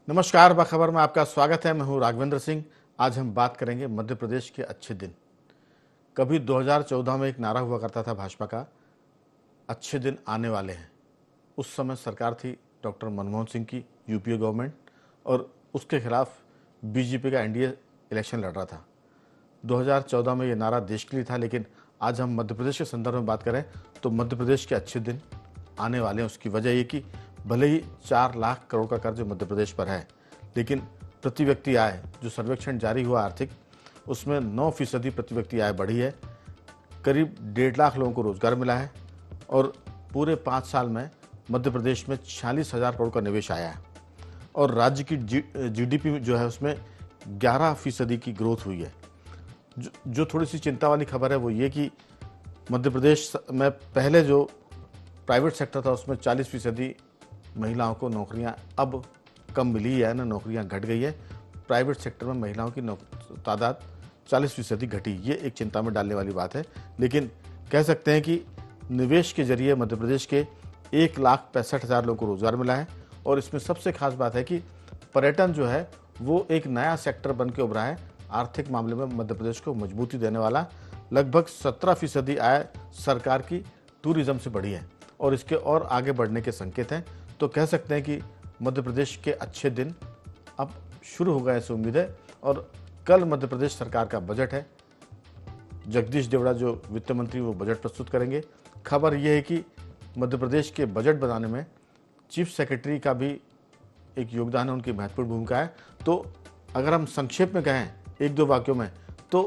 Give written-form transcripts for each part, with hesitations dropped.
नमस्कार, बाखबर में आपका स्वागत है। मैं हूं राघवेंद्र सिंह। आज हम बात करेंगे मध्य प्रदेश के अच्छे दिन। कभी 2014 में एक नारा हुआ करता था भाजपा का, अच्छे दिन आने वाले हैं। उस समय सरकार थी डॉक्टर मनमोहन सिंह की, यूपीए गवर्नमेंट, और उसके खिलाफ बीजेपी का एनडीए इलेक्शन लड़ रहा था। 2014 में ये नारा देश के लिए था, लेकिन आज हम मध्य प्रदेश के संदर्भ में बात करें तो मध्य प्रदेश के अच्छे दिन आने वाले हैं। उसकी वजह ये कि भले ही 4 लाख करोड़ का कर्ज मध्य प्रदेश पर है, लेकिन प्रति व्यक्ति आय, जो सर्वेक्षण जारी हुआ आर्थिक, उसमें 9% प्रति व्यक्ति आय बढ़ी है। करीब 1.5 लाख लोगों को रोजगार मिला है और पूरे 5 साल में मध्य प्रदेश में 46,000 करोड़ का निवेश आया है और राज्य की जीडीपी जो है उसमें 11% की ग्रोथ हुई है। जो थोड़ी सी चिंता वाली खबर है वो ये कि मध्य प्रदेश में पहले जो प्राइवेट सेक्टर था उसमें 40% महिलाओं को नौकरियां अब कम मिली है, ना नौकरियां घट गई है। प्राइवेट सेक्टर में महिलाओं की तादाद 40% घटी। ये एक चिंता में डालने वाली बात है, लेकिन कह सकते हैं कि निवेश के जरिए मध्य प्रदेश के 1,65,000 लोगों को रोजगार मिला है। और इसमें सबसे खास बात है कि पर्यटन जो है वो एक नया सेक्टर बन के उभरा है। आर्थिक मामले में मध्य प्रदेश को मजबूती देने वाला। लगभग 17% आय सरकार की टूरिज्म से बढ़ी है और इसके और आगे बढ़ने के संकेत हैं। तो कह सकते हैं कि मध्य प्रदेश के अच्छे दिन अब शुरू हो गए, ऐसी उम्मीद है। और कल मध्य प्रदेश सरकार का बजट है। जगदीश देवड़ा जो वित्त मंत्री, वो बजट प्रस्तुत करेंगे। खबर यह है कि मध्य प्रदेश के बजट बनाने में चीफ सेक्रेटरी का भी एक योगदान है, उनकी महत्वपूर्ण भूमिका है। तो अगर हम संक्षेप में कहें 1-2 वाक्यों में, तो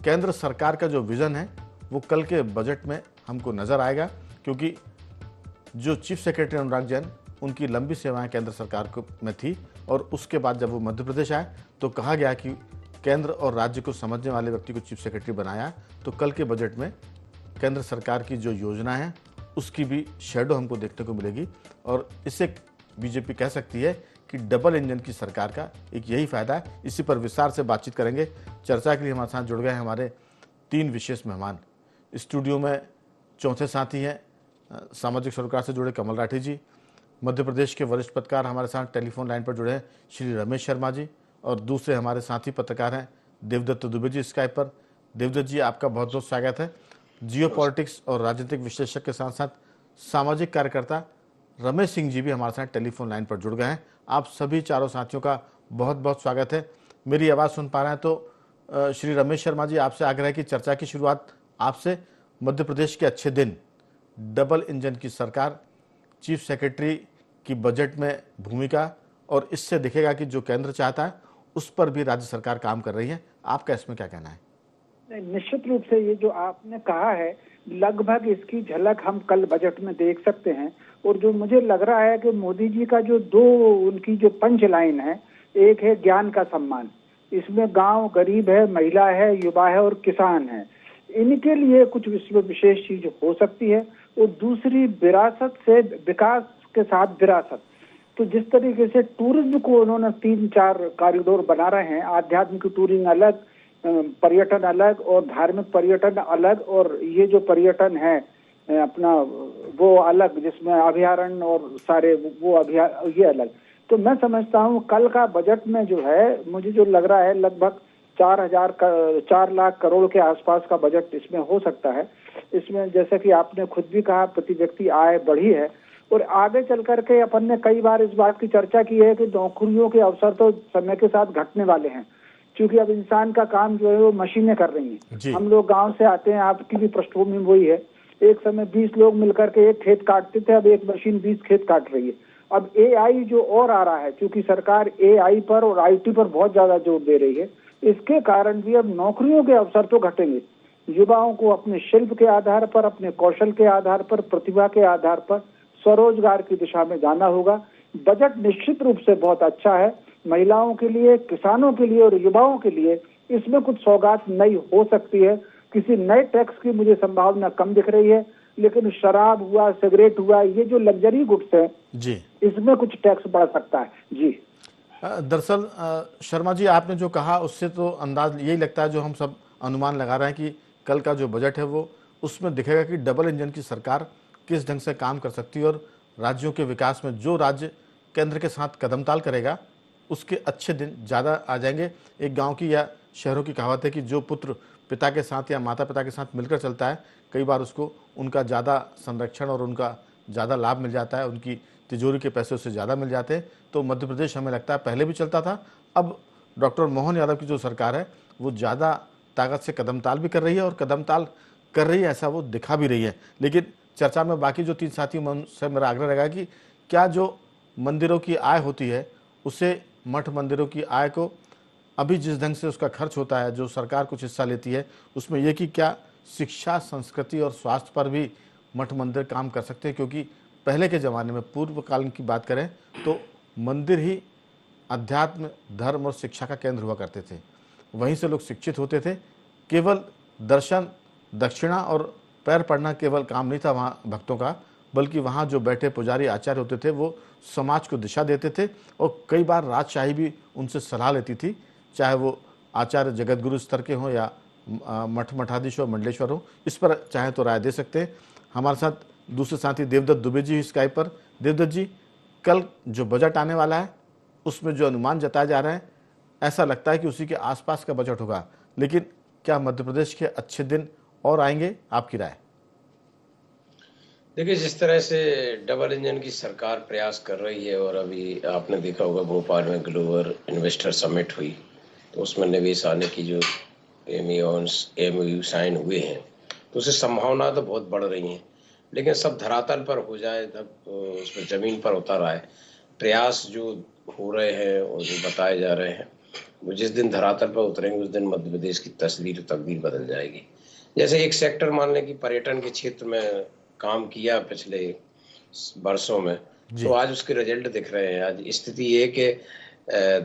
केंद्र सरकार का जो विजन है वो कल के बजट में हमको नजर आएगा, क्योंकि जो चीफ सेक्रेटरी अनुराग जैन, उनकी लंबी सेवाएं केंद्र सरकार में थी और उसके बाद जब वो मध्य प्रदेश आए तो कहा गया कि केंद्र और राज्य को समझने वाले व्यक्ति को चीफ सेक्रेटरी बनाया। तो कल के बजट में केंद्र सरकार की जो योजना है उसकी भी शेडो हमको देखने को मिलेगी और इससे बीजेपी कह सकती है कि डबल इंजन की सरकार का एक यही फायदा है। इसी पर विस्तार से बातचीत करेंगे। चर्चा के लिए हमारे साथ जुड़ गए हैं हमारे 3 विशेष मेहमान। स्टूडियो में चौथे साथी हैं सामाजिक सरोकार से जुड़े कमल राठी जी, मध्य प्रदेश के वरिष्ठ पत्रकार हमारे साथ टेलीफोन लाइन पर जुड़े हैं श्री रमेश शर्मा जी, और दूसरे हमारे साथी पत्रकार हैं देवदत्त दुबे जी स्काइप पर। देवदत्त जी, आपका बहुत बहुत स्वागत है। जियो पॉलिटिक्स और राजनीतिक विश्लेषक के साथ साथ सामाजिक कार्यकर्ता रमेश सिंह जी भी हमारे साथ टेलीफोन लाइन पर जुड़ गए हैं। आप सभी चारों साथियों का बहुत बहुत स्वागत है। मेरी आवाज़ सुन पा रहे हैं तो श्री रमेश शर्मा जी, आपसे आग्रह है कि चर्चा की शुरुआत आपसे। मध्य प्रदेश के अच्छे दिन, डबल इंजन की सरकार, चीफ सेक्रेटरी की बजट में भूमिका, और इससे दिखेगा कि जो केंद्र चाहता है उस पर भी राज्य सरकार काम कर रही है। आपका इसमें क्या कहना है? निश्चित रूप से ये जो आपने कहा है, लगभग इसकी झलक हम कल बजट में देख सकते हैं। और जो मुझे लग रहा है कि मोदी जी का जो उनकी जो पंच लाइन है, एक है ज्ञान का सम्मान, इसमें गांव गरीब है, महिला है, युवा है और किसान है, इनके लिए कुछ विशेष चीज हो सकती है। और दूसरी, विरासत से विकास के साथ विरासत। तो जिस तरीके से टूरिज्म को उन्होंने 3-4 कॉरिडोर बना रहे हैं, आध्यात्मिक टूरिज्म अलग, पर्यटन अलग और धार्मिक पर्यटन अलग, और ये जो पर्यटन है अपना वो अलग, जिसमें अभयारण्य और सारे वो ये अलग। तो मैं समझता हूँ कल का बजट में जो है, मुझे जो लग रहा है लगभग 4 लाख करोड़ के आसपास का बजट इसमें हो सकता है। इसमें जैसे कि आपने खुद भी कहा, प्रति व्यक्ति आय बढ़ी है। और आगे चल करके अपन ने कई बार इस बात की चर्चा की है कि नौकरियों के अवसर तो समय के साथ घटने वाले हैं, क्योंकि अब इंसान का काम जो है वो मशीनें कर रही हैं। हम लोग गांव से आते हैं, आपकी भी पृष्ठभूमि वही है। एक समय 20 लोग मिलकर के एक खेत काटते थे, अब एक मशीन 20 खेत काट रही है। अब एआई जो और आ रहा है, क्योंकि सरकार एआई पर और आईटी पर बहुत ज्यादा जोर दे रही है, इसके कारण भी अब नौकरियों के अवसर तो घटेंगे। युवाओं को अपने शिल्प के आधार पर, अपने कौशल के आधार पर, प्रतिभा के आधार पर स्वरोजगार की दिशा में जाना होगा। बजट निश्चित रूप से बहुत अच्छा है, महिलाओं के लिए, किसानों के लिए और युवाओं के लिए इसमें कुछ सौगात नई हो सकती है। किसी नए टैक्स की मुझे संभावना कम दिख रही है, लेकिन शराब हुआ, सिगरेट हुआ, ये जो लग्जरी गुड्स है जी, इसमें कुछ टैक्स बढ़ सकता है जी। दरअसल शर्मा जी, आपने जो कहा उससे तो अंदाज यही लगता है, जो हम सब अनुमान लगा रहे हैं कि कल का जो बजट है वो उसमें दिखेगा कि डबल इंजन की सरकार किस ढंग से काम कर सकती है और राज्यों के विकास में जो राज्य केंद्र के साथ कदमताल करेगा उसके अच्छे दिन ज़्यादा आ जाएंगे। एक गांव की या शहरों की कहावत है कि जो पुत्र पिता के साथ या माता पिता के साथ मिलकर चलता है, कई बार उसको उनका ज़्यादा संरक्षण और उनका ज़्यादा लाभ मिल जाता है, उनकी तिजोरी के पैसे उससे ज़्यादा मिल जाते हैं। तो मध्य प्रदेश हमें लगता है पहले भी चलता था, अब डॉक्टर मोहन यादव की जो सरकार है वो ज़्यादा ताकत से कदम ताल भी कर रही है और कदम ताल कर रही है ऐसा वो दिखा भी रही है। लेकिन चर्चा में बाकी जो 3 साथियों से मेरा आग्रह रहेगा कि क्या जो मंदिरों की आय होती है, उसे मठ मंदिरों की आय को अभी जिस ढंग से उसका खर्च होता है, जो सरकार कुछ हिस्सा लेती है, उसमें यह कि क्या शिक्षा, संस्कृति और स्वास्थ्य पर भी मठ मंदिर काम कर सकते हैं? क्योंकि पहले के ज़माने में पूर्व काल की बात करें तो मंदिर ही अध्यात्म, धर्म और शिक्षा का केंद्र हुआ करते थे। वहीं से लोग शिक्षित होते थे। केवल दर्शन, दक्षिणा और पैर पड़ना केवल काम नहीं था वहाँ भक्तों का, बल्कि वहाँ जो बैठे पुजारी आचार्य होते थे वो समाज को दिशा देते थे और कई बार राजशाही भी उनसे सलाह लेती थी, चाहे वो आचार्य जगतगुरु स्तर के हों या मठ मठाधीश हो, मंडलेश्वर हो। इस पर चाहे तो राय दे सकते हैं। हमारे साथ दूसरे साथी देवदत्त दुबे जी स्काइप पर। देवदत्त जी, कल जो बजट आने वाला है उसमें जो अनुमान जताए जा रहे हैं, ऐसा लगता है कि उसी के आसपास का बजट होगा, लेकिन क्या मध्य प्रदेश के अच्छे दिन और आएंगे? आपकी राय? देखिए, जिस तरह से डबल इंजन की सरकार प्रयास कर रही है और अभी आपने देखा होगा भोपाल में ग्लोबल इन्वेस्टर समिट हुई, तो उसमें निवेश आने की जो एमओयू साइन हुए हैं, तो उससे संभावना तो बहुत बढ़ रही हैं, लेकिन सब धरातल पर हो जाए तब उस पर ज़मीन पर उतर आए। प्रयास जो हो रहे हैं और जो बताए जा रहे हैं, वो जिस दिन धरातल पर उतरेंगे उस दिन मध्य प्रदेश की तस्वीर तकदीर बदल जाएगी। जैसे एक सेक्टर मान लें कि पर्यटन के क्षेत्र में काम किया पिछले वर्षों में, तो आज उसके रिजल्ट दिख रहे हैं। आज स्थिति ये कि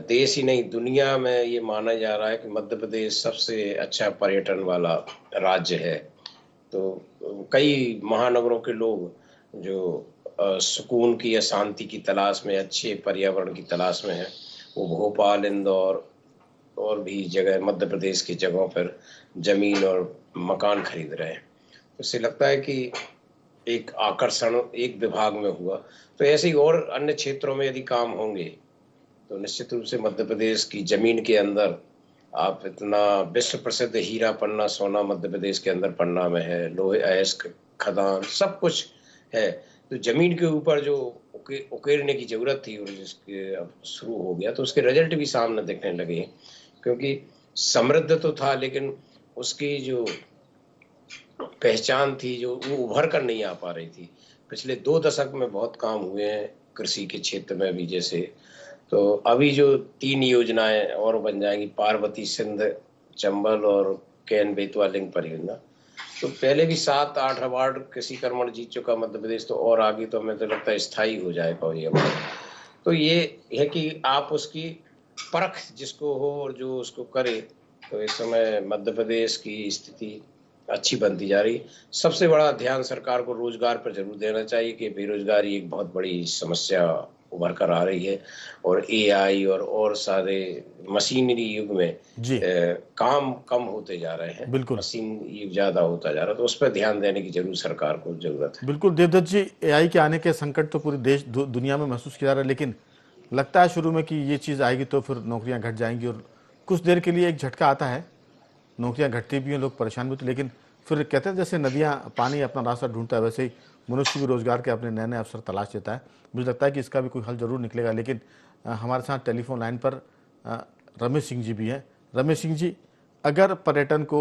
देश ही नहीं दुनिया में ये माना जा रहा है कि मध्य प्रदेश सबसे अच्छा पर्यटन वाला राज्य है। तो कई महानगरों के लोग जो सुकून की या शांति की तलाश में, अच्छे पर्यावरण की तलाश में है, वो भोपाल, इंदौर और भी जगह मध्य प्रदेश की जगहों पर जमीन और मकान खरीद रहे हैं। तो इससे लगता है कि एक आकर्षण एक विभाग में हुआ, तो ऐसे ही और अन्य क्षेत्रों में यदि काम होंगे तो निश्चित रूप से मध्य प्रदेश की जमीन के अंदर आप इतना विश्व प्रसिद्ध हीरा पन्ना सोना मध्य प्रदेश के अंदर पन्ना में है, लोहे अयस्क खदान सब कुछ है। तो जमीन के ऊपर जो उकेरने की जरूरत थी और जिसके अब शुरू हो गया, तो उसके रिजल्ट भी सामने दिखने लगे। क्योंकि समृद्ध तो था लेकिन उसकी जो पहचान थी जो वो उभर कर नहीं आ पा रही थी। पिछले 2 दशक में बहुत काम हुए हैं कृषि के क्षेत्र में भी। जैसे तो अभी जो 3 योजनाएं और बन जाएंगी, पार्वती सिंध चंबल और केन बेतवा लिंक परियोजना, तो पहले भी 7-8 अवार्ड कृषि कर्मण जीत चुका मध्य प्रदेश, तो और आगे तो हमें तो लगता है स्थायी हो जाएगा ये अवार्ड। तो ये है कि आप उसकी परख जिसको हो और जो उसको करे, तो इस समय मध्य प्रदेश की स्थिति अच्छी बनती जा रही। सबसे बड़ा ध्यान सरकार को रोजगार पर जरूर देना चाहिए कि बेरोजगारी एक बहुत बड़ी समस्या उभर कर आ रही है और एआई और सारे मशीनरी युग में काम कम होते जा रहे हैं, बिल्कुल मशीन युग ज्यादा होता जा रहा है, तो उस पर ध्यान देने की जरूर सरकार को जरूरत है। बिल्कुल देवदत्त जी, एआई के आने के संकट तो पूरे देश दुनिया में महसूस किया जा रहा है, लेकिन लगता है शुरू में कि ये चीज़ आएगी तो फिर नौकरियां घट जाएंगी और कुछ देर के लिए एक झटका आता है, नौकरियां घटती भी हैं, लोग परेशान भी होते, लेकिन फिर कहते हैं जैसे नदियां पानी अपना रास्ता ढूंढता है, वैसे ही मनुष्य भी रोजगार के अपने नए नए अवसर तलाश लेता है। मुझे लगता है कि इसका भी कोई हल जरूर निकलेगा। लेकिन हमारे साथ टेलीफोन लाइन पर रमेश सिंह जी भी हैं। रमेश सिंह जी, अगर पर्यटन को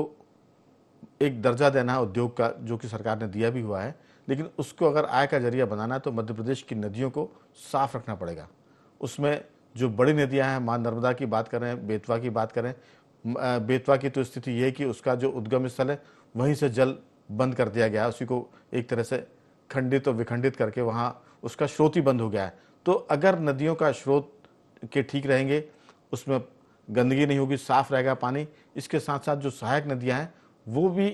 एक दर्जा देना है उद्योग का, जो कि सरकार ने दिया भी हुआ है, लेकिन उसको अगर आय का जरिया बनाना है तो मध्य प्रदेश की नदियों को साफ रखना पड़ेगा। उसमें जो बड़ी नदियां हैं, माँ नर्मदा की बात करें, बेतवा की बात करें, बेतवा की तो स्थिति ये है कि उसका जो उद्गम स्थल है वहीं से जल बंद कर दिया गया है, उसी को एक तरह से खंडित और विखंडित करके वहाँ उसका स्रोत ही बंद हो गया है। तो अगर नदियों का स्रोत के ठीक रहेंगे, उसमें गंदगी नहीं होगी, साफ रहेगा पानी, इसके साथ साथ जो सहायक नदियाँ हैं वो भी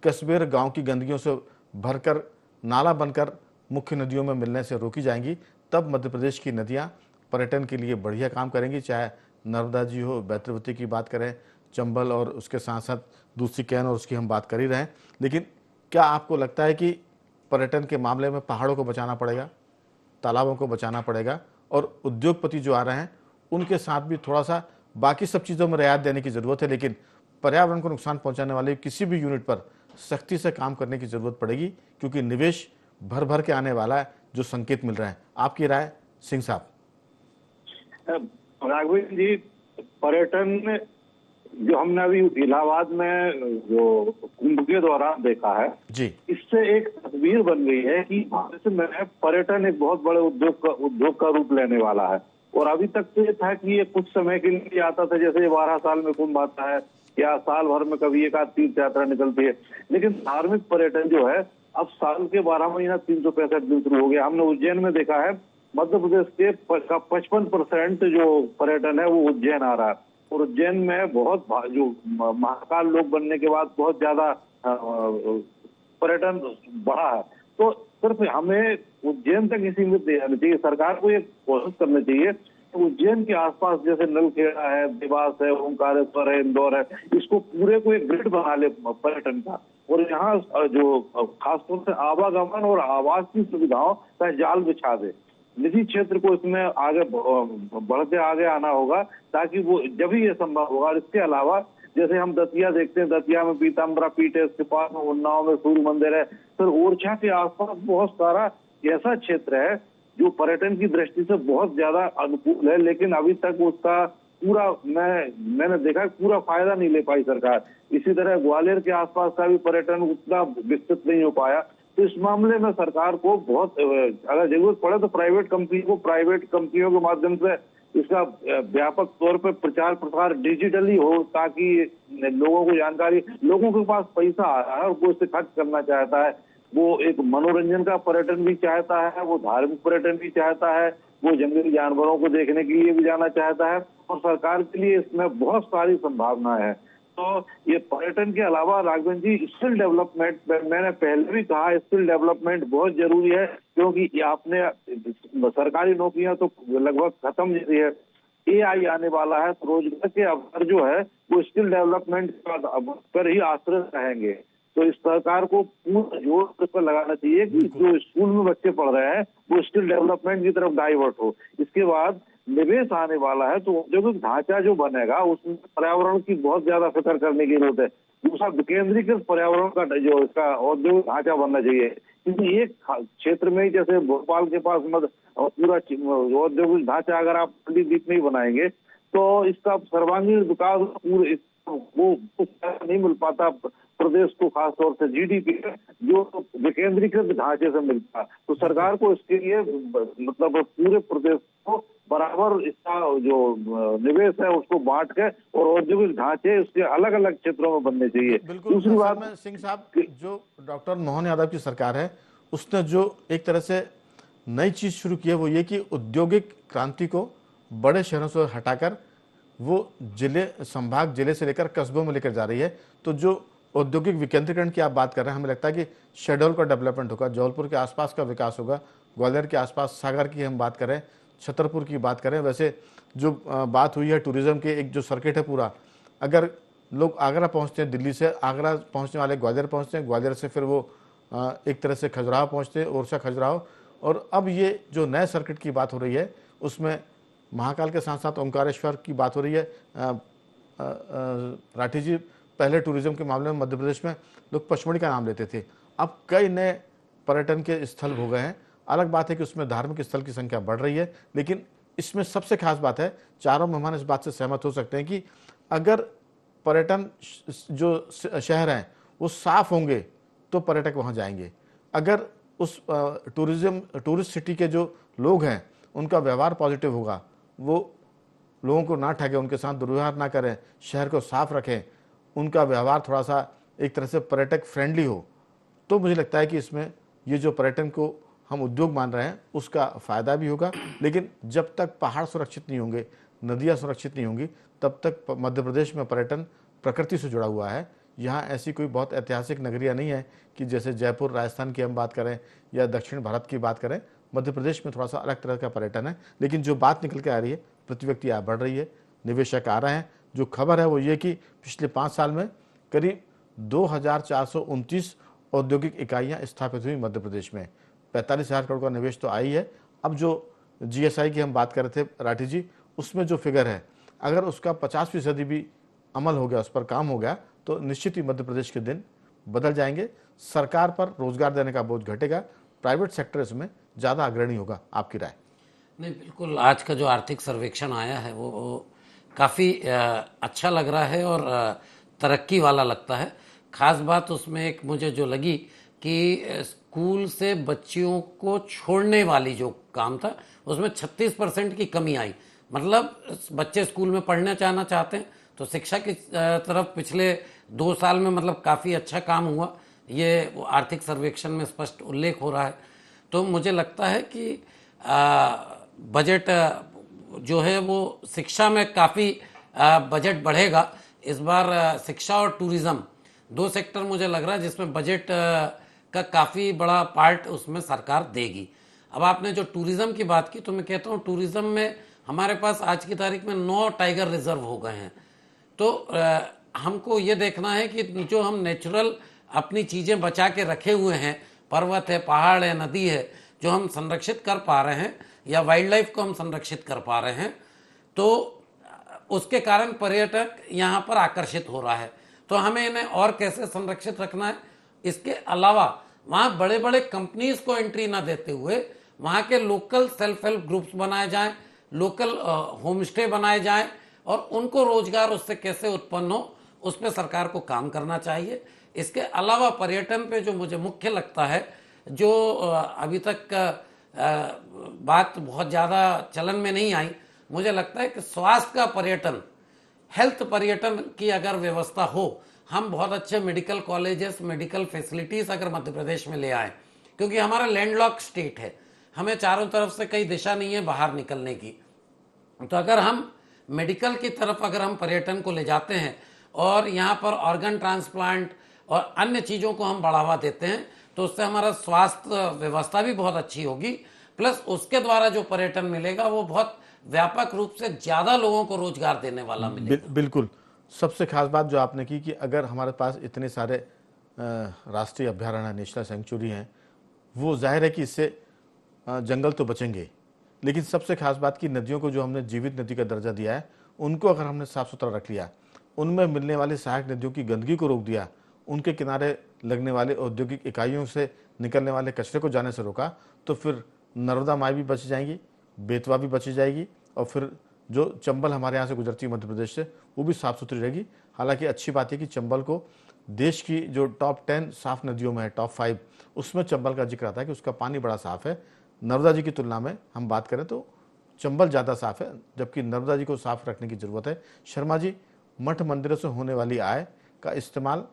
कस्बे और गाँव की गंदगियों से भरकर नाला बनकर मुख्य नदियों में मिलने से रोकी जाएंगी, तब मध्य प्रदेश की नदियाँ पर्यटन के लिए बढ़िया काम करेंगी। चाहे नर्मदा जी हो, बैतरवती की बात करें, चंबल और उसके साथ साथ दूसरी कैन और उसकी हम बात कर ही रहे हैं। लेकिन क्या आपको लगता है कि पर्यटन के मामले में पहाड़ों को बचाना पड़ेगा, तालाबों को बचाना पड़ेगा और उद्योगपति जो आ रहे हैं उनके साथ भी थोड़ा सा बाकी सब चीज़ों में रियायत देने की ज़रूरत है, लेकिन पर्यावरण को नुकसान पहुंचाने वाले किसी भी यूनिट पर सख्ती से काम करने की ज़रूरत पड़ेगी, क्योंकि निवेश भर भर के आने वाला है, जो संकेत मिल रहे हैं। आपकी राय सिंह साहब? राघवेंद्र जी, पर्यटन जो हमने अभी इलाहाबाद में जो कुंभ के दौरान देखा है जी, इससे एक तस्वीर बन गई है कि भविष्य में पर्यटन एक बहुत बड़े उद्योग का रूप लेने वाला है। और अभी तक तो ये था कि ये कुछ समय के लिए आता था, जैसे 12 साल में कुंभ आता है या साल भर में कभी एक आध तीर्थ यात्रा निकलती है। लेकिन धार्मिक पर्यटन जो है अब साल के 12 महीना 365 दिन शुरू हो गया। हमने उज्जैन में देखा है, मध्य प्रदेश के 55% जो पर्यटन है वो उज्जैन आ रहा है। और उज्जैन में बहुत जो महाकाल लोक बनने के बाद बहुत ज्यादा पर्यटन बढ़ा है। तो सिर्फ हमें उज्जैन तक ही सीमित नहीं रहना चाहिए, सरकार को ये कोशिश करनी चाहिए तो उज्जैन के आसपास जैसे नलखेड़ा है, देवास है, ओंकारेश्वर है, इंदौर है, इसको पूरे को एक ग्रिड बना ले पर्यटन का। और यहाँ जो खासतौर से आवागमन और आवास की सुविधाओं का जाल बिछा दे। निजी क्षेत्र को इसमें आगे बढ़ते आगे आना होगा, ताकि वो जब ही ये संभव होगा। इसके अलावा जैसे हम दतिया देखते हैं, दतिया में पीताम्बरा पीठ है, इसके पास में उन्नाव में सूर्य मंदिर है, फिर ओरछा के आसपास बहुत सारा ऐसा क्षेत्र है जो पर्यटन की दृष्टि से बहुत ज्यादा अनुकूल है, लेकिन अभी तक उसका पूरा मैंने देखा पूरा फायदा नहीं ले पाई सरकार। इसी तरह ग्वालियर के आसपास का भी पर्यटन उतना विकसित नहीं हो पाया। तो इस मामले में सरकार को बहुत, अगर जरूरत पड़े तो प्राइवेट कंपनियों के माध्यम से इसका व्यापक तौर पर प्रचार प्रसार डिजिटली हो, ताकि लोगों को जानकारी, लोगों के पास पैसा आ रहा है और वो इसे खर्च करना चाहता है। वो एक मनोरंजन का पर्यटन भी चाहता है, वो धार्मिक पर्यटन भी चाहता है, वो जंगली जानवरों को देखने के लिए भी जाना चाहता है। और सरकार के लिए इसमें बहुत सारी संभावनाएं हैं। तो ये पर्यटन के अलावा राघवेंद्र जी, स्किल डेवलपमेंट, मैंने पहले भी कहा स्किल डेवलपमेंट बहुत जरूरी है, क्योंकि ये आपने सरकारी नौकरियां तो लगभग खत्म जैसी है, AI आने वाला है, तो रोजगार के अवसर जो है वो स्किल डेवलपमेंट पर ही आश्रित रहेंगे। तो इस सरकार को पूरा जोर इस पर लगाना चाहिए कि जो स्कूल में बच्चे पढ़ रहे हैं वो स्किल डेवलपमेंट की तरफ डाइवर्ट हो। इसके बाद निवेश आने वाला है, तो औद्योगिक ढांचा जो बनेगा उसमें पर्यावरण की बहुत ज्यादा फिक्र करने की जरूरत है। दूसरा, विकेंद्रीकृत पर्यावरण का जो इसका औद्योगिक ढांचा बनना चाहिए, क्योंकि एक क्षेत्र में ही, जैसे भोपाल के पास पूरा औद्योगिक ढांचा अगर आप द्वीप में ही बनाएंगे तो इसका सर्वांगीण विकास पूरे वो नहीं मिल पाता प्रदेश को, खासतौर से GDP जो विकेंद्रीकृत ढांचे से मिलता। तो सरकार को इसके लिए मतलब पूरे प्रदेश को बराबर इसका जो निवेश है उसको बांट के और औद्योगिक ढांचे इसके अलग अलग क्षेत्रों में बनने चाहिए। बिल्कुल। दूसरी बात में सिंह साहब, जो डॉक्टर मोहन यादव की सरकार है उसने जो एक तरह से नई चीज शुरू की है वो ये कि औद्योगिक क्रांति को बड़े शहरों से हटाकर वो जिले, संभाग जिले से लेकर कस्बों में लेकर जा रही है। तो जो औद्योगिक विकेंद्रीकरण की आप बात कर रहे हैं, हमें लगता है कि शेडोल का डेवलपमेंट होगा, जबलपुर के आसपास का विकास होगा, ग्वालियर के आसपास सागर की हम बात करें, छतरपुर की बात करें। वैसे जो बात हुई है टूरिज्म के, एक जो सर्किट है पूरा, अगर लोग आगरा पहुंचते हैं, दिल्ली से आगरा पहुंचने वाले ग्वालियर पहुंचते हैं, ग्वालियर से फिर वो एक तरह से खजुराहो पहुंचते हैं, ओरछा खजुराहो। और अब ये जो नए सर्किट की बात हो रही है उसमें महाकाल के साथ साथ ओंकारेश्वर की बात हो रही है। राठी जी, पहले टूरिज्म के मामले में मध्य प्रदेश में लोग पचमढ़ी का नाम लेते थे, अब कई नए पर्यटन के स्थल हो गए हैं। अलग बात है कि उसमें धार्मिक स्थल की संख्या बढ़ रही है, लेकिन इसमें सबसे खास बात है, चारों मेहमान इस बात से सहमत हो सकते हैं कि अगर पर्यटन जो शहर हैं वो साफ होंगे तो पर्यटक वहाँ जाएंगे। अगर उस टूरिस्ट सिटी के जो लोग हैं उनका व्यवहार पॉजिटिव होगा, वो लोगों को ना ठगे, उनके साथ दुर्व्यवहार ना करें, शहर को साफ रखें, उनका व्यवहार थोड़ा सा एक तरह से पर्यटक फ्रेंडली हो, तो मुझे लगता है कि इसमें ये जो पर्यटन को हम उद्योग मान रहे हैं उसका फ़ायदा भी होगा। लेकिन जब तक पहाड़ सुरक्षित नहीं होंगे, नदियाँ सुरक्षित नहीं होंगी, तब तक मध्य प्रदेश में पर्यटन प्रकृति से जुड़ा हुआ है। यहाँ ऐसी कोई बहुत ऐतिहासिक नगरियाँ नहीं है कि जैसे जयपुर राजस्थान की हम बात करें या दक्षिण भारत की बात करें। मध्य प्रदेश में थोड़ा सा अलग तरह का पर्यटन है। लेकिन जो बात निकल के आ रही है, प्रति व्यक्ति आय बढ़ रही है, निवेशक आ रहे हैं। जो खबर है वो ये कि पिछले 5 साल में करीब 2429 औद्योगिक इकाइयाँ स्थापित हुई मध्य प्रदेश में। 45,000 करोड़ का निवेश तो आई है। अब जो GSI की हम बात कर रहे थे राठी जी, उसमें जो फिगर है, अगर उसका 50% भी अमल हो गया, उस पर काम हो गया, तो निश्चित ही मध्य प्रदेश के दिन बदल जाएंगे। सरकार पर रोजगार देने का बोझ घटेगा, प्राइवेट सेक्टर इसमें ज़्यादा अग्रणी होगा। आपकी राय? नहीं, बिल्कुल। आज का जो आर्थिक सर्वेक्षण आया है वो काफ़ी अच्छा लग रहा है और तरक्की वाला लगता है। खास बात उसमें एक मुझे जो लगी कि स्कूल से बच्चियों को छोड़ने वाली जो काम था उसमें 36% की कमी आई। मतलब बच्चे स्कूल में पढ़ना चाहते हैं तो शिक्षा की तरफ पिछले 2 साल में मतलब काफ़ी अच्छा काम हुआ, ये आर्थिक सर्वेक्षण में स्पष्ट उल्लेख हो रहा है। तो मुझे लगता है कि बजट जो है वो शिक्षा में काफ़ी बजट बढ़ेगा इस बार। शिक्षा और टूरिज़्म 2 सेक्टर मुझे लग रहा है जिसमें बजट का काफ़ी बड़ा पार्ट उसमें सरकार देगी। अब आपने जो टूरिज़्म की बात की, तो मैं कहता हूँ टूरिज़्म में हमारे पास आज की तारीख में 9 टाइगर रिजर्व हो गए हैं। तो हमको ये देखना है कि जो हम नेचुरल अपनी चीज़ें बचा के रखे हुए हैं, पर्वत है, पहाड़ है, नदी है, जो हम संरक्षित कर पा रहे हैं या वाइल्ड लाइफ को हम संरक्षित कर पा रहे हैं, तो उसके कारण पर्यटक यहाँ पर आकर्षित हो रहा है। तो हमें इन्हें और कैसे संरक्षित रखना है, इसके अलावा वहाँ बड़े बड़े कंपनीज को एंट्री ना देते हुए वहाँ के लोकल सेल्फ हेल्प ग्रुप्स बनाए जाएं, लोकल होम स्टे बनाए जाएं और उनको रोजगार उससे कैसे उत्पन्न हो उस पर सरकार को काम करना चाहिए। इसके अलावा पर्यटन पे जो मुझे मुख्य लगता है, जो अभी तक बात बहुत ज़्यादा चलन में नहीं आई, मुझे लगता है कि स्वास्थ्य का पर्यटन, हेल्थ पर्यटन की अगर व्यवस्था हो, हम बहुत अच्छे मेडिकल कॉलेजेस, मेडिकल फैसिलिटीज़ अगर मध्य प्रदेश में ले आए, क्योंकि हमारा लैंडलॉक स्टेट है, हमें चारों तरफ से कई दिशा नहीं है बाहर निकलने की। तो अगर हम मेडिकल की तरफ अगर हम पर्यटन को ले जाते हैं और यहाँ पर ऑर्गन ट्रांसप्लांट और अन्य चीज़ों को हम बढ़ावा देते हैं, तो उससे हमारा स्वास्थ्य व्यवस्था भी बहुत अच्छी होगी। प्लस उसके द्वारा जो पर्यटन मिलेगा वो बहुत व्यापक रूप से ज़्यादा लोगों को रोजगार देने वाला मिलेगा। बिल्कुल। सबसे खास बात जो आपने की कि अगर हमारे पास इतने सारे राष्ट्रीय अभ्यारण्य, नेशनल सेंचुरी हैं, वो जाहिर है कि इससे जंगल तो बचेंगे, लेकिन सबसे खास बात कि नदियों को जो हमने जीवित नदी का दर्जा दिया है, उनको अगर हमने साफ सुथरा रख लिया, उनमें मिलने वाली सहायक नदियों की गंदगी को रोक दिया, उनके किनारे लगने वाले औद्योगिक इकाइयों से निकलने वाले कचरे को जाने से रोका, तो फिर नर्मदा माई भी बच जाएंगी, बेतवा भी बची जाएगी और फिर जो चंबल हमारे यहाँ से गुजरती है मध्य प्रदेश से, वो भी साफ़ सुथरी रहेगी। हालांकि अच्छी बात है कि चंबल को देश की जो टॉप 10 साफ नदियों में है, टॉप 5, उसमें चंबल का जिक्र आता है कि उसका पानी बड़ा साफ़ है। नर्मदा जी की तुलना में हम बात करें तो चंबल ज़्यादा साफ़ है, जबकि नर्मदा जी को साफ़ रखने की ज़रूरत है। शर्मा जी, मठ मंदिरों से होने वाली आय का इस्तेमाल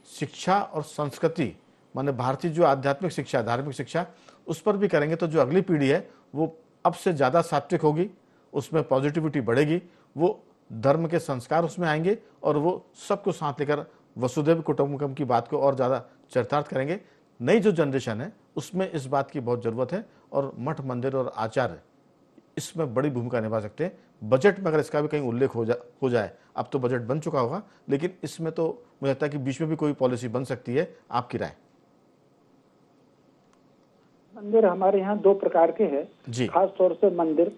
शिक्षा और संस्कृति, माने भारतीय जो आध्यात्मिक शिक्षा, धार्मिक शिक्षा, उस पर भी करेंगे तो जो अगली पीढ़ी है वो अब से ज़्यादा सात्विक होगी, उसमें पॉजिटिविटी बढ़ेगी, वो धर्म के संस्कार उसमें आएंगे और वो सबको साथ लेकर वसुधैव कुटुंबकम की बात को और ज़्यादा चरितार्थ करेंगे। नई जो जनरेशन है उसमें इस बात की बहुत ज़रूरत है और मठ मंदिर और आचार्य इसमें बड़ी भूमिका निभा सकते हैं। बजट में अगर इसका भी कहीं उल्लेख हो जाए, अब तो बजट बन चुका होगा, लेकिन इसमें तो मुझे लगता है कि बीच में भी कोई पॉलिसी बन सकती है। आपकी राय? मंदिर हमारे यहाँ 2 प्रकार के हैं जी। खास तौर से मंदिर,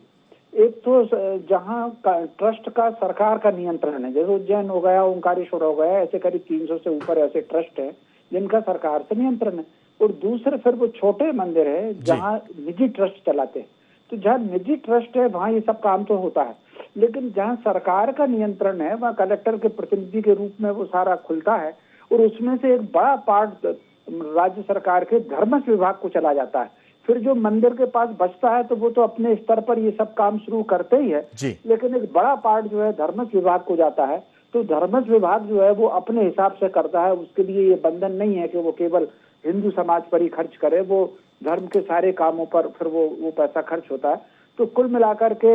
एक तो जहाँ ट्रस्ट का सरकार का नियंत्रण है, जैसे उज्जैन हो गया, ओंकारेश्वर हो गया, ऐसे करीब 300 से ऊपर ऐसे ट्रस्ट है जिनका सरकार से नियंत्रण है। और दूसरे फिर वो छोटे मंदिर है जहाँ निजी ट्रस्ट चलाते हैं। तो जहाँ निजी ट्रस्ट है वहाँ ये सब काम तो होता है, लेकिन जहाँ सरकार का नियंत्रण है वहाँ कलेक्टर के प्रतिनिधि के रूप में वो सारा खुलता है और उसमें से एक बड़ा पार्ट राज्य सरकार के धर्मस्व विभाग को चला जाता है। फिर जो मंदिर के पास बचता है तो वो तो अपने स्तर पर ये सब काम शुरू करते ही है, लेकिन एक बड़ा पार्ट जो है धर्मस्व विभाग को जाता है। तो धर्मस्व विभाग जो है वो अपने हिसाब से करता है, उसके लिए ये बंधन नहीं है कि वो केवल हिंदू समाज पर ही खर्च करे, वो धर्म के सारे कामों पर फिर वो पैसा खर्च होता है। तो कुल मिलाकर के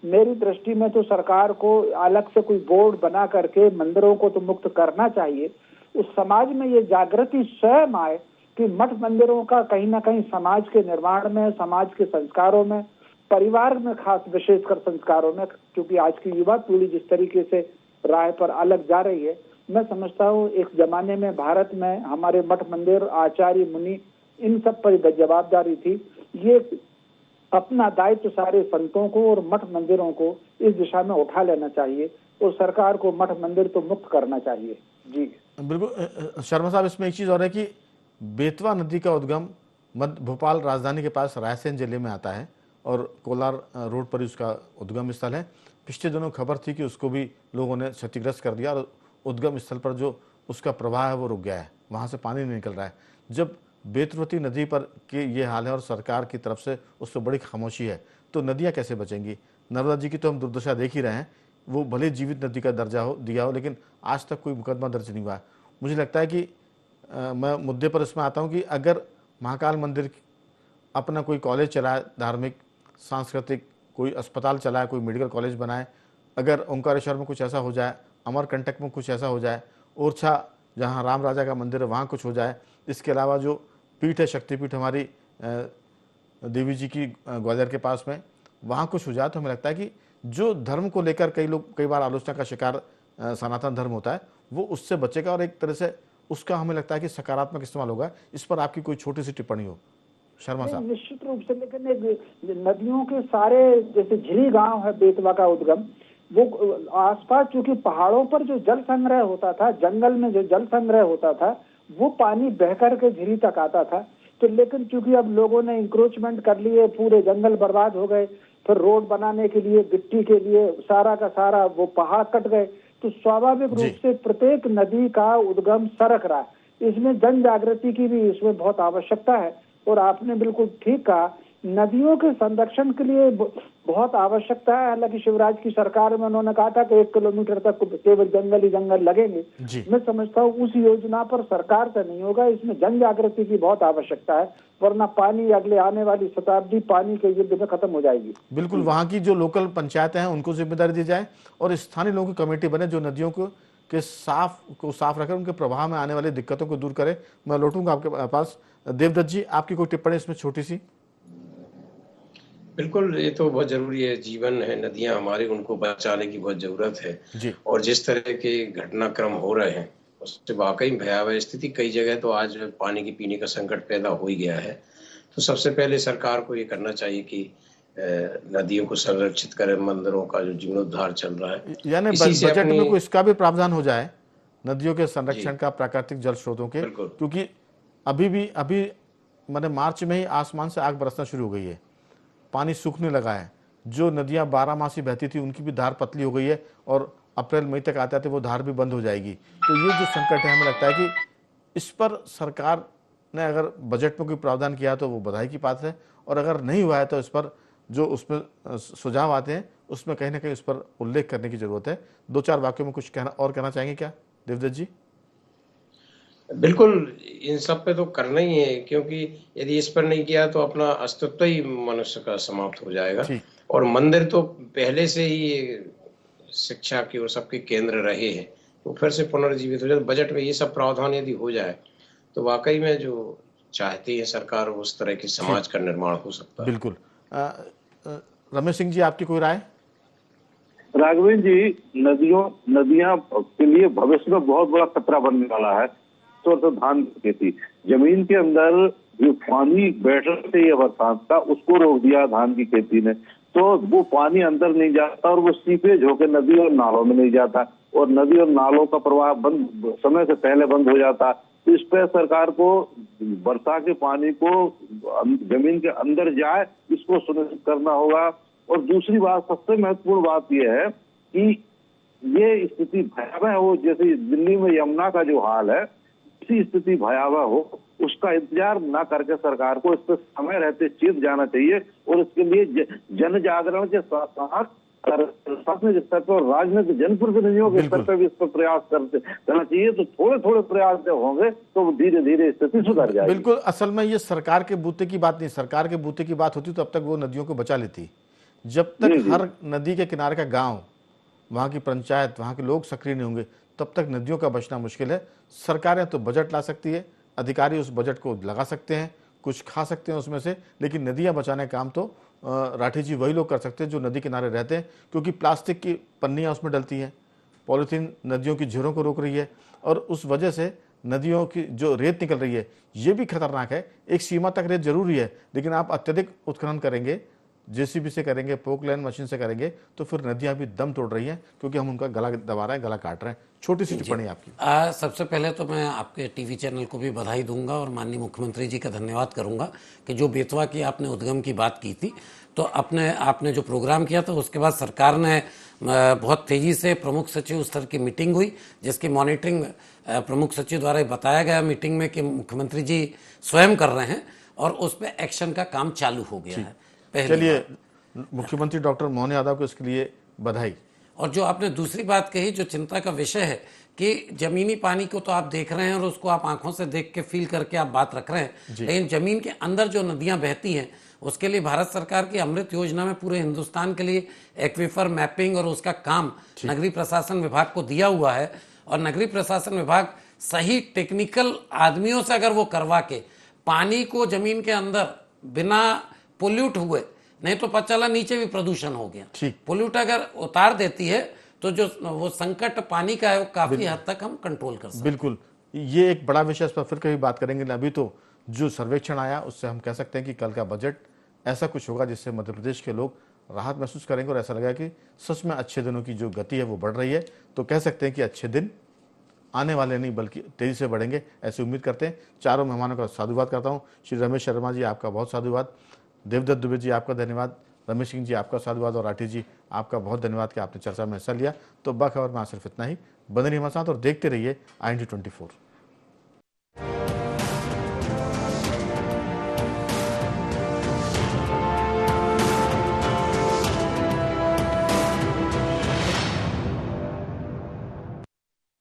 मेरी दृष्टि में तो सरकार को अलग से कोई बोर्ड बना करके मंदिरों को तो मुक्त करना चाहिए। उस समाज में ये जागृति स्वयं आए कि मठ मंदिरों का कहीं ना कहीं समाज के निर्माण में, समाज के संस्कारों में, परिवार में खास विशेषकर संस्कारों में, क्योंकि आज की युवा पीढ़ी जिस तरीके से राह पर अलग जा रही है, मैं समझता हूँ एक जमाने में भारत में हमारे मठ मंदिर, आचार्य, मुनि, इन सब पर जवाबदारी थी। ये अपना दायित्व सारे संतों को और मठ मंदिरों को इस दिशा में उठा लेना चाहिए और सरकार को मठ मंदिर तो मुक्त करना चाहिए। जी बिल्कुल शर्मा साहब, इसमें एक चीज़ और है कि बेतवा नदी का उद्गम मध्य भोपाल राजधानी के पास रायसेन जिले में आता है और कोलार रोड पर ही उसका उद्गम स्थल है। पिछले दिनों खबर थी कि उसको भी लोगों ने क्षतिग्रस्त कर दिया और उद्गम स्थल पर जो उसका प्रवाह है वो रुक गया है, वहाँ से पानी नहीं निकल रहा है। जब बेतवती नदी पर के ये हाल है और सरकार की तरफ से उस पर बड़ी खामोशी है, तो नदियाँ कैसे बचेंगी? नर्मदा जी की तो हम दुर्दशा देख ही रहे हैं, वो भले जीवित नदी का दर्जा हो दिया हो, लेकिन आज तक कोई मुकदमा दर्ज नहीं हुआ है। मुझे लगता है कि मैं मुद्दे पर इसमें आता हूँ कि अगर महाकाल मंदिर अपना कोई कॉलेज चलाए, धार्मिक सांस्कृतिक, कोई अस्पताल चलाए, कोई मेडिकल कॉलेज बनाए, अगर ओंकारेश्वर में कुछ ऐसा हो जाए, अमरकंटक में कुछ ऐसा हो जाए, ओरछा जहाँ राम राजा का मंदिर है वहाँ कुछ हो जाए, इसके अलावा जो पीठ है शक्तिपीठ हमारी देवी जी की ग्वालियर के पास में, वहाँ कुछ हो जाए, तो हमें लगता है कि जो धर्म को लेकर कई बार आलोचना का शिकार सनातन धर्म होता है, वो उससे बचेगा और एक तरह से उसका हमें लगता है कि सकारात्मक इस्तेमाल होगा। इस पर आपकी कोई छोटी सी टिप्पणी हो शर्मा साहब? निश्चित रूप से, लेकिन नदियों के सारे, जैसे झिली गांव है बेतवा का उद्गम, वो आसपास चूंकि पहाड़ों पर जो जल संग्रह होता था, जंगल में जो जल संग्रह होता था, वो पानी बह करके झिली तक आता था। तो लेकिन चूंकि अब लोगों ने इंक्रोचमेंट कर लिए, पूरे जंगल बर्बाद हो गए, फिर रोड बनाने के लिए, गिट्टी के लिए सारा का सारा वो पहाड़ कट गए, तो स्वाभाविक रूप से प्रत्येक नदी का उद्गम सरक रहा है। इसमें जन जागृति की भी इसमें बहुत आवश्यकता है। और आपने बिल्कुल ठीक कहा, नदियों के संरक्षण के लिए बहुत आवश्यकता है। हालांकि शिवराज की सरकार में उन्होंने कहा था कि 1 किलोमीटर तक केवल जंगल ही जंगल लगेंगे। मैं समझता हूँ उस योजना पर सरकार से नहीं होगा, इसमें जन जागृति की बहुत आवश्यकता है, वरना पानी अगले आने वाली शताब्दी पानी के युद्ध में खत्म हो जाएगी। बिल्कुल, वहाँ की जो लोकल पंचायतें हैं उनको जिम्मेदारी दी जाए और स्थानीय लोगों की कमेटी बने जो नदियों को साफ रखें, उनके प्रवाह में आने वाली दिक्कतों को दूर करें। मैं लौटूंगा आपके पास। देवदत्त जी, आपकी कोई टिप्पणी इसमें छोटी सी? बिल्कुल, ये तो बहुत जरूरी है, जीवन है, नदियां हमारी, उनको बचाने की बहुत जरूरत है जी। और जिस तरह के घटनाक्रम हो रहे हैं उससे वाकई भयावह स्थिति, कई जगह तो आज पानी की पीने का संकट पैदा हो ही गया है। तो सबसे पहले सरकार को ये करना चाहिए कि नदियों को संरक्षित करें, मंदिरों का जो जीर्णोद्धार चल रहा है, यानी इसी से बजट में अपनी कोई इसका भी प्रावधान हो जाए, नदियों के संरक्षण का, प्राकृतिक जल स्रोतों के, क्योंकि अभी मैंने मार्च में ही आसमान से आग बरसना शुरू हो गई है, पानी सूखने लगा है। जो नदियां 12 मासी बहती थी उनकी भी धार पतली हो गई है और अप्रैल मई तक आते आते वो धार भी बंद हो जाएगी। तो ये जो संकट है, हमें लगता है कि इस पर सरकार ने अगर बजट में कोई प्रावधान किया तो वो बधाई की बात है, और अगर नहीं हुआ है तो इस पर जो उसमें सुझाव आते हैं उसमें कहीं ना कहीं उस पर उल्लेख करने की जरूरत है। 2-4 वाक्यों में कुछ कहना चाहेंगे क्या देवदत्त जी? बिल्कुल, इन सब पे तो करना ही है, क्योंकि यदि इस पर नहीं किया तो अपना अस्तित्व ही मनुष्य का समाप्त हो जाएगा। और मंदिर तो पहले से ही शिक्षा की और सबके केंद्र रहे हैं, तो फिर से पुनर्जीवित हो जाए। बजट में ये सब प्रावधान यदि हो जाए तो वाकई में जो चाहती है सरकार, उस तरह के समाज का निर्माण हो सकता है। बिल्कुल। रमेश सिंह जी, आपकी कोई राय? राघवेंद्र जी, नदियां के लिए भविष्य में बहुत बड़ा खतरा बनने वाला है। तो धान की खेती, जमीन के अंदर जो पानी बैठने से ये बरसात था उसको रोक दिया धान की खेती ने, तो वो पानी अंदर नहीं जाता और वो सीपेज होकर नदी और नालों में नहीं जाता, और नदी और नालों का प्रवाह समय से पहले बंद हो जाता। तो इस पर सरकार को वर्षा के पानी को जमीन के अंदर जाए, इसको सुनिश्चित करना होगा। और दूसरी बात, सबसे महत्वपूर्ण बात यह है कि ये स्थिति भयावह हो, जैसे दिल्ली में यमुना का जो हाल है, इसी स्थिति भयावह हो, उसका इंतजार न करके सरकार को इस पर समय रहते चेत जाना चाहिए। और इसके लिए जन जागरण के साथ साथ शासनिक स्तर पर, राजनीतिक जनप्रतिनिधियों के स्तर पर भी इस पर प्रयास करना चाहिए। तो थोड़े थोड़े प्रयास जब होंगे तो धीरे धीरे स्थिति सुधर जाएगी। बिल्कुल, असल में ये सरकार के बूते की बात नहीं, सरकार के बूते की बात होती तो अब तक वो नदियों को बचा लेती। जब तक हर नदी के किनारे का गांव, वहाँ की पंचायत, वहाँ के लोग सक्रिय नहीं होंगे, तब तक नदियों का बचना मुश्किल है। सरकारें तो बजट ला सकती है, अधिकारी उस बजट को लगा सकते हैं, कुछ खा सकते हैं उसमें से, लेकिन नदियाँ बचाने का काम तो राठी जी वही लोग कर सकते हैं जो नदी किनारे रहते हैं, क्योंकि प्लास्टिक की पन्नियाँ उसमें डलती हैं, पॉलीथीन नदियों की झीलों को रोक रही है, और उस वजह से नदियों की जो रेत निकल रही है ये भी खतरनाक है। एक सीमा तक रेत जरूरी है, लेकिन आप अत्यधिक उत्खनन करेंगे जेसीबी से करेंगे, पोकलैन मशीन से करेंगे, तो फिर नदियां भी दम तोड़ रही हैं क्योंकि हम उनका गला दबा रहे हैं, गला काट रहे हैं। छोटी सी टिप्पणी आपकी। सबसे पहले तो मैं आपके टीवी चैनल को भी बधाई दूंगा और माननीय मुख्यमंत्री जी का धन्यवाद करूंगा कि जो बेतवा की आपने उद्गम की बात की थी, तो आपने जो प्रोग्राम किया था उसके बाद सरकार ने बहुत तेजी से प्रमुख सचिव स्तर की मीटिंग हुई, जिसकी मॉनिटरिंग प्रमुख सचिव द्वारा बताया गया मीटिंग में कि मुख्यमंत्री जी स्वयं कर रहे हैं और उस पर एक्शन का काम चालू हो गया है। चलिए, मुख्यमंत्री डॉक्टर मोहन यादव को इसके लिए बधाई। और जो आपने दूसरी बात कही, जो चिंता का विषय है कि जमीनी पानी को तो आप देख रहे हैं और उसको आप आंखों से देख के फील करके आप बात रख रहे हैं, लेकिन जमीन के अंदर जो नदियां बहती हैं उसके लिए भारत सरकार की अमृत योजना में पूरे हिंदुस्तान के लिए एक्वीफर मैपिंग और उसका काम नगरीय प्रशासन विभाग को दिया हुआ है। और नगरीय प्रशासन विभाग सही टेक्निकल आदमियों से अगर वो करवा के पानी को जमीन के अंदर बिना पोल्यूट हुए, नहीं तो पता चला नीचे भी प्रदूषण हो गया, पोल्यूट अगर उतार देती है तो जो वो संकट पानी का है वो काफी हद तक हम कंट्रोल कर सकते हैं। बिल्कुल, ये एक बड़ा विषय, इस पर फिर कभी बात करेंगे। अभी तो जो सर्वेक्षण आया उससे हम कह सकते हैं कि कल का बजट ऐसा कुछ होगा जिससे मध्य प्रदेश के लोग राहत महसूस करेंगे और ऐसा लगेगा कि सच में अच्छे दिनों की जो गति है वो बढ़ रही है। तो कह सकते हैं कि अच्छे दिन आने वाले नहीं बल्कि तेजी से बढ़ेंगे, ऐसी उम्मीद करते हैं। चारों मेहमानों का साधुवाद करता हूँ। श्री रमेश शर्मा जी, आपका बहुत साधुवाद। देवदत्त दुबे जी, आपका धन्यवाद। रमेश सिंह जी, आपका साधुवाद। और राठी जी, आपका बहुत धन्यवाद कि आपने चर्चा में हिस्सा लिया। तो बाखबर में आज सिर्फ इतना ही। बने रहिए हमारे साथ और देखते रहिए IND 24।